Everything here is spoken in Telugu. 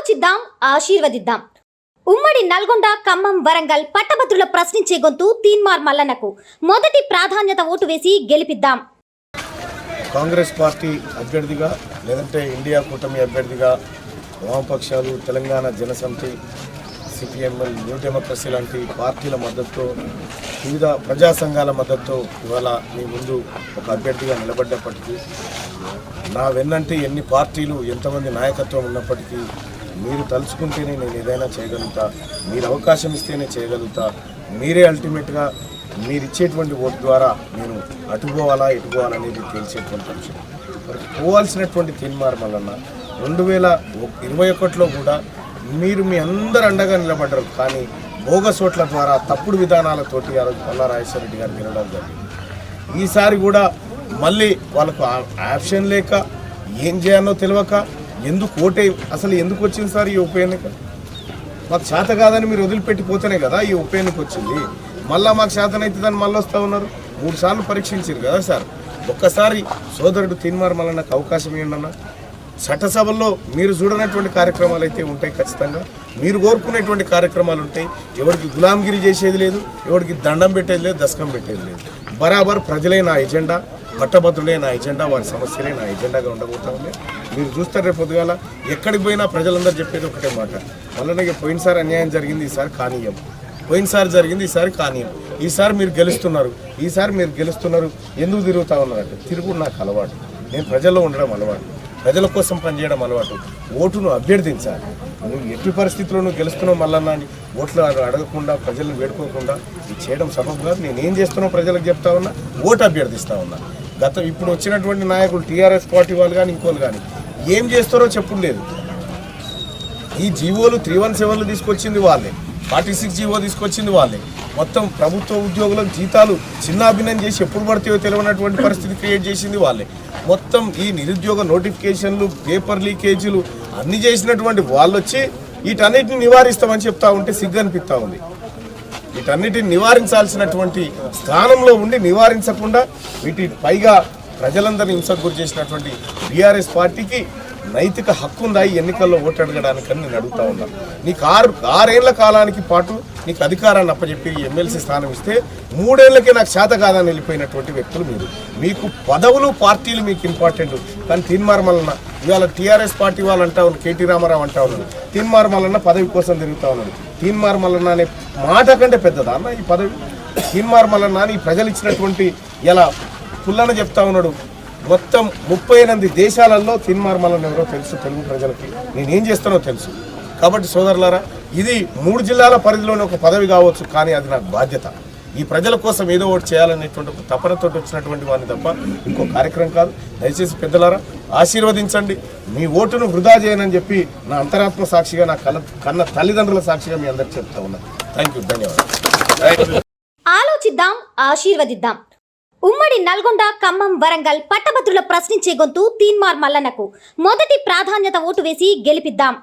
ఆలోచిద్దాం, ఆశీర్వదిద్దాం. ఉమ్మడి నల్గొండ, ఖమ్మం, వరంగల్ పట్టభద్రుల ప్రశ్నించే గొంతు తీన్మార్ మల్లన్నకు మొదటి ప్రాధాన్యత ఓటు వేసి గెలిపిద్దాం. కాంగ్రెస్ పార్టీ అభ్యర్థిగా లేదంటే ఇండియా కూటమి అభ్యర్థిగా వామపక్షాలు, Telangana Janasamithi, CPML, New Democracy లాంటి పార్టీల మద్దతుతో, వివిధ ప్రజా సంఘాల మద్దతుతో ఇవాళ మీ ముందు ఒక అభ్యర్థిగా నిలబడ్డప్పటికీ, నా వెన్నంటే ఎన్ని పార్టీలు, ఎంతమంది నాయకత్వం ఉన్నప్పటికీ మీరు తలుచుకుంటేనే నేను ఏదైనా చేయగలుగుతా, మీరు అవకాశం ఇస్తేనే చేయగలుగుతా. మీరే అల్టిమేట్గా మీరు ఇచ్చేటువంటి ఓటు ద్వారా నేను అటుపోవాలా ఇటుపోవాలనేది తేల్చేటువంటి అంశం. మరి పోవాల్సినటువంటి తీన్మార్ మల్లన్న 2021లో కూడా మీరు మీ అందరు అండగా నిలబడ్డారు. కానీ బోగస్ ఓట్ల ద్వారా, తప్పుడు విధానాలతోటి ఆ రోజు పల్లా రాజేశ్వరరెడ్డి గారు గెలవడం జరిగింది. ఈసారి కూడా మళ్ళీ వాళ్ళకు ఆప్షన్ లేక, ఏం చేయాలో తెలియక, ఎందుకు ఓటే అసలు ఎందుకు వచ్చింది సార్ ఈ ఉప ఎన్నిక? మాకు చేత కాదని మీరు వదిలిపెట్టిపోతేనే కదా ఈ ఉప ఎన్నిక వచ్చింది. మళ్ళీ మాకు చేతనైతుందని మళ్ళీ వస్తూ ఉన్నారు. 3 సార్లు పరీక్షించారు కదా సార్. ఒక్కసారి సోదరుడు తీన్మార్ మల్లన్నకు అవకాశం ఇవ్వండి అన్న. చట్టసభల్లో మీరు చూడనటువంటి కార్యక్రమాలు అయితే ఉంటాయి, ఖచ్చితంగా మీరు కోరుకునేటువంటి కార్యక్రమాలు ఉంటాయి. ఎవరికి గులాంగిరి చేసేది లేదు, ఎవరికి దండం పెట్టేది లేదు, దశకం పెట్టేది లేదు. బరాబర్ ప్రజలే నా ఎజెండా, పట్టభద్రులే నా ఎజెండా, వారి సమస్యలే నా ఎజెండాగా ఉండబోతా ఉన్నాయి. మీరు చూస్తారు రేపు పొద్దుగాల ఎక్కడికి పోయినా ప్రజలందరూ చెప్పేది ఒకటే మాట, మళ్ళీ పోయినసారి అన్యాయం జరిగింది, ఈసారి కానీయం. పోయినసారి జరిగింది, ఈసారి కానీయం. ఈసారి మీరు గెలుస్తున్నారు, ఎందుకు తిరుగుతూ ఉన్నారంటే తిరుగుడు నాకు అలవాటు, నేను ప్రజల్లో ఉండడం అలవాటు, ప్రజల కోసం పనిచేయడం అలవాటు. ఓటును అభ్యర్థించాలి. నువ్వు ఎట్టి పరిస్థితుల్లో గెలుస్తున్నావు మళ్ళీ ఓట్లు అడగకుండా, ప్రజలను వేడుకోకుండా ఇది చేయడం సబబు కాదు. నేను ఏం చేస్తున్నావు ప్రజలకు చెప్తా ఉన్నా, ఓటు అభ్యర్థిస్తా ఉన్నా. ఇప్పుడు వచ్చినటువంటి నాయకులు, టీఆర్ఎస్ పార్టీ వాళ్ళు కానీ ఇంకోళ్ళు కానీ ఏం చేస్తారో చెప్పుడు లేదు. ఈ జీవోలు 317 తీసుకొచ్చింది వాళ్ళే, 46 జీవో తీసుకొచ్చింది వాళ్ళే. మొత్తం ప్రభుత్వ ఉద్యోగులకు జీతాలు చిన్నాభిన్నం చేసి ఎప్పుడు పడితే తెలియనటువంటి పరిస్థితి క్రియేట్ చేసింది వాళ్ళే. మొత్తం ఈ నిరుద్యోగ నోటిఫికేషన్లు, పేపర్ లీకేజీలు అన్నీ చేసినటువంటి వాళ్ళు వచ్చి వీటన్నిటిని నివారిస్తామని చెప్తా ఉంటే సిగ్గు అనిపిస్తూ ఉంది. వీటన్నిటిని నివారించాల్సినటువంటి స్థానంలో ఉండి నివారించకుండా వీటి పైగా ప్రజలందరినీ హింసకు గురి చేసినటువంటి బీఆర్ఎస్ పార్టీకి నైతిక హక్కు ఉందా ఈ ఎన్నికల్లో ఓటు అడగడానికని నేను అడుగుతా ఉన్నాను. నీకు 6 ఏళ్ల కాలానికి పాటు నీకు అధికారాన్ని అప్పచెప్పి ఎమ్మెల్సీ స్థానం ఇస్తే 3 ఏళ్లకే నాకు చేత కాదని వెళ్ళిపోయినటువంటి వ్యక్తులు మీరు. మీకు పదవులు, పార్టీలు మీకు ఇంపార్టెంట్. కానీ తీన్మార్ మల్లన్న ఇవాళ టీఆర్ఎస్ పార్టీ వాళ్ళు అంటా ఉన్నారు, కేటీ రామారావు అంటా ఉన్నాడు, తీన్మార్ మల్లన్న పదవి కోసం తిరుగుతూ ఉన్నాడు. తీన్మార్ మల్లన్న అనే మాట కంటే పెద్దదా అన్న ఈ పదవి? తీన్మార్ మల్లన్న అని ప్రజలు ఇచ్చినటువంటి ఇలా పుల్లన చెప్తా ఉన్నాడు. మొత్తం 38 దేశాలలో తీన్మార్ మల్లన్న ఎవరో తెలుసు తెలుగు ప్రజలకి, నేనేం చేస్తానో తెలుసు. కాబట్టి సోదరులారా, ఇది 3 జిల్లాల పరిధిలోని ఒక పదవి కావచ్చు, కానీ అది నాకు బాధ్యత. ఈ ప్రజల కోసం ఏదో ఒకటి చేయాలనేటువంటి ఒక తపనతో వచ్చినటువంటి వాడిని తప్ప ఇంకో కార్యక్రమం కాదు. దయచేసి పెద్దలారా ఆశీర్వదించండి, మీ ఓటును వృధా చేయనని చెప్పి నా అంతరాత్మ సాక్షిగా, నా కన్న తల్లిదండ్రుల సాక్షిగా మీ అందరికి చెప్తా ఉన్నాను. థ్యాంక్ యూ, ధన్యవాదాలు. ఆలోచిద్దాం, ఆశీర్వదిద్దాం. ఉమ్మడి నల్గొండ, ఖమ్మం, వరంగల్ పట్టభద్రుల ప్రశ్నించే గొంతు తీన్మార్ మల్లన్నకు మొదటి ప్రాధాన్యత ఓటు వేసి గెలిపిద్దాం.